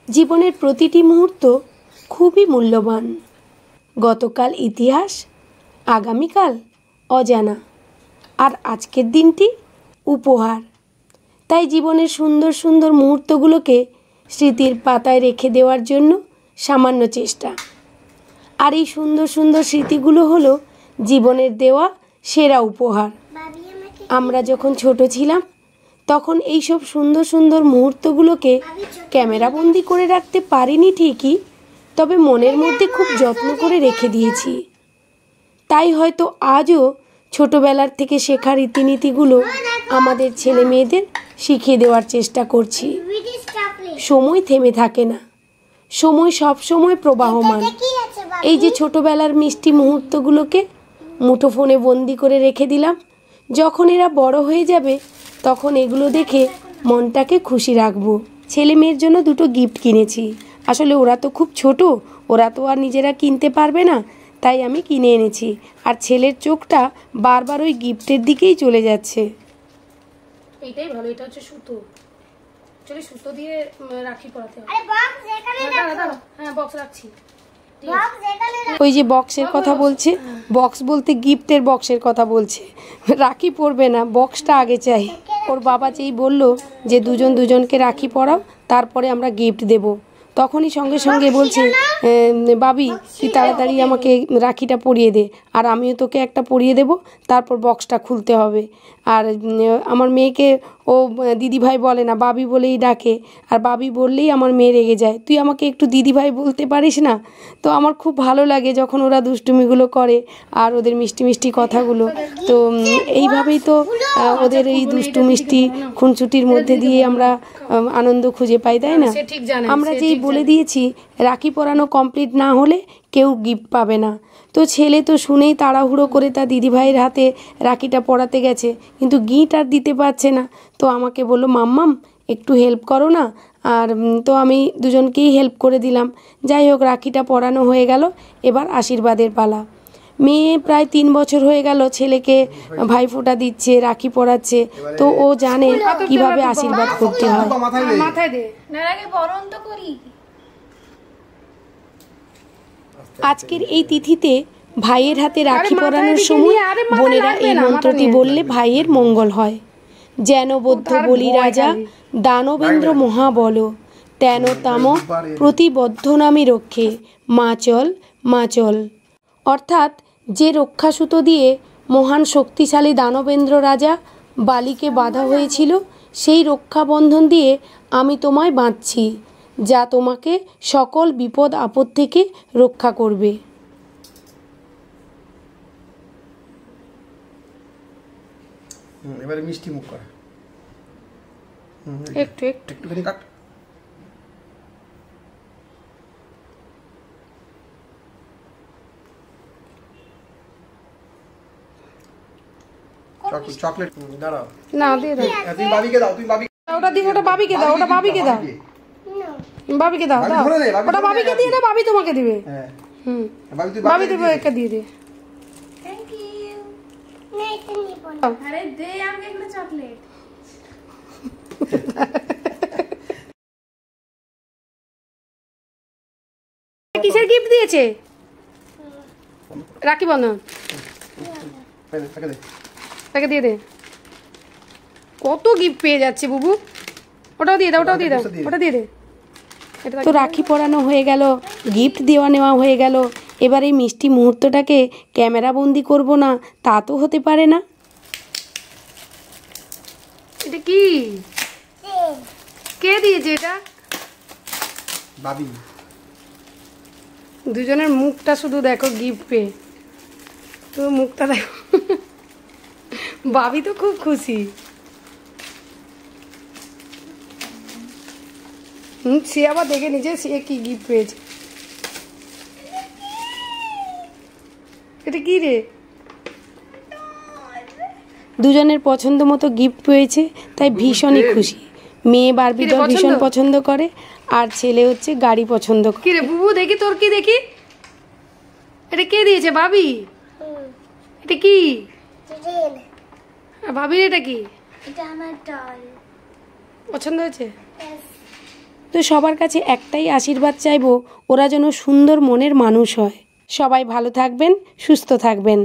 জীবনের প্রতিটি মুহূর্ত খুবই মূল্যবান। গতকাল ইতিহাস, আগামীকাল অজানা, আর আজকের দিনটি উপহার। তাই জীবনের সুন্দর সুন্দর মুহূর্তগুলোকে স্মৃতির পাতায় রেখে দেওয়ার জন্য সামান্য চেষ্টা। আর এই সুন্দর সুন্দর স্মৃতিগুলো হলো জীবনের দেওয়া সেরা উপহার। আমরা যখন ছোট ছিলাম তখন এইসব সুন্দর সুন্দর মুহূর্তগুলোকে ক্যামেরাবন্দি করে রাখতে পারিনি ঠিকই, তবে মনের মধ্যে খুব যত্ন করে রেখে দিয়েছি। তাই হয়তো আজও ছোটবেলার থেকে শেখা রীতিনীতিগুলো আমাদের ছেলে মেয়েদের শিখিয়ে দেওয়ার চেষ্টা করছি। সময় থেমে থাকে না, সময় সব সময় প্রবাহমান। এই যে ছোটবেলার মিষ্টি মুহূর্তগুলোকে মুঠোফোনে বন্দি করে রেখে দিলাম, যখন এরা বড় হয়ে যাবে তখন এগুলো দেখে মনটাকে খুশি রাখবো। ছেলে মেয়ের জন্য দুটো গিফট কিনেছি। আসলে ওরা তো খুব ছোট, ওরা তো আর নিজেরা কিনতে পারবে না, তাই আমি কিনে এনেছি। আর ছেলের চোখটা বারবার ওই গিফটের দিকেই চলে যাচ্ছে। এইটাই ভালো, এটা হচ্ছে সুতো। চলে সুতো দিয়ে রাখি পরাতে হবে। হ্যাঁ, বক্স রাখছি। ওই যে বক্সের কথা বলছে, বক্স বলতে গিফটের বক্সের কথা বলছে। রাখি পরবে না, বক্সটা আগে চাই। ওর বাবা যেই বলল যে দুজন দুজনকে রাখি পরাও, তারপরে আমরা গিফট দেব, তখনই সঙ্গে সঙ্গে বলছে, বাবি তুই তাড়াতাড়ি আমাকে রাখিটা পরিয়ে দে, আর আমিও তোকে একটা পরিয়ে দেব, তারপর বক্সটা খুলতে হবে। আর আমার মেয়েকে ও দিদিভাই বলে না, বাবি বলেই ডাকে, আর বাবি বললেই আমার মেয়ে রেগে যায়। তুই আমাকে একটু দিদিভাই বলতে পারিস না? তো আমার খুব ভালো লাগে যখন ওরা দুষ্টুমিগুলো করে আর ওদের মিষ্টি মিষ্টি কথাগুলো। তো এইভাবেই তো ওদের এই দুষ্টু মিষ্টি খুনসুটির মধ্যে দিয়ে আমরা আনন্দ খুঁজে পাই, তাই না? আমরা যেই বলে দিয়েছি রাখি পরানো কমপ্লিট না হলে কেউ গিফট পাবে না। তো ছেলে তো শুনেই তাড়াহুড়ো করে তার দিদিভাইয়ের হাতে রাখিটা পরাতে গেছে, কিন্তু গিফট আর দিতে পারছে না। তো আমাকে বললো, মাম্মাম একটু হেল্প করো না। আর তো আমি দুজনকেই হেল্প করে দিলাম। যাই হোক, রাখিটা পরানো হয়ে গেল, এবার আশীর্বাদের পালা। মেয়ে প্রায় 3 বছর হয়ে গেল ছেলেকে ভাইফোঁটা দিচ্ছে, রাখি পরাচ্ছে, তো ও জানে কিভাবে আশীর্বাদ করতে হয়। মাথায় দে না, আগে বরণ তো করি। আজকের এই তিথিতে ভাইয়ের হাতে রাখি পরানোর সময় বোনেরা এই মন্ত্রটি বললে ভাইয়ের মঙ্গল হয়। যেন বৌদ্ধ বলি রাজা, দানবেন্দ্র মহাবল, তেন তাম প্রতিবদ্ধ নামী রক্ষে, মা চল মা চল। অর্থাৎ যে রক্ষাসূতো দিয়ে মহান শক্তিশালী দানবেন্দ্র রাজা বালিকে বাঁধা হয়েছিল, সেই রক্ষাবন্ধন দিয়ে আমি তোমায় বাঁধছি, যা তোমাকে সকল বিপদ আপদ থেকে রক্ষা করবে। এবারে মিষ্টি মুখ করা, একটুখানি কাট। চকলেট দাঁড়াও না, দিয়ে দাও। তুমি বাবিকে দাও, তুমি বাবি ওটা দিয়ে, ওটা বাবিকে দাও, ওটা বাবিকে দাও, বাবিকে দাও, দাও ওটা বাবিকে দিয়ে দাও, বাবি তোমাকে দিবে। হ্যাঁ, বাবি দেবে, একা দিয়ে দে। Thank you. না, এটা নিব না। আরে দে আমাকে একটা চকলেট। কিসের গিফট দিয়েছে? রাখি বন্ধন। তাকে দিয়ে দে। কত গিফট পেয়ে যাচ্ছে বুবু। ওটাও দিয়ে দাও, ওটাও দিয়ে দাও, ওটা দিয়ে দে। তো রাখি পরানো হয়ে গেল, গিফট দেওয়া নেওয়া হয়ে গেল। এবার এই মিষ্টি মুহূর্তটাকে ক্যামেরা বন্দি করব না, তা তো হতে পারে না। এটা কি? কে দিয়েছে এটা? বাবি। দুজনের মুখটা শুধু দেখো গিফট পেয়ে, তো মুখটা দেখো। বাবি তো খুব খুশি। সে আবার দেখে নিচে সে কি গিফট পেয়েছে। এটা কি রে? দুজনের পছন্দ মতো গিফট পেয়েছে, তাই ভীষণই খুশি। মেয়ে বারবি ডল ভীষণ পছন্দ করে, আর ছেলে হচ্ছে গাড়ি পছন্দ করে। কি রে বুবু, দেখি তোর কি, দেখি। এটা কে দিয়েছে? বাবি। এটা কি? ভাবির এটা কি? এটা আমার ডল। পছন্দ হয়েছে? তো সবার কাছে একটাই আশীর্বাদ চাইবো, ওরা যেন সুন্দর মনের মানুষ হয়। সবাই ভালো থাকবেন, সুস্থ থাকবেন।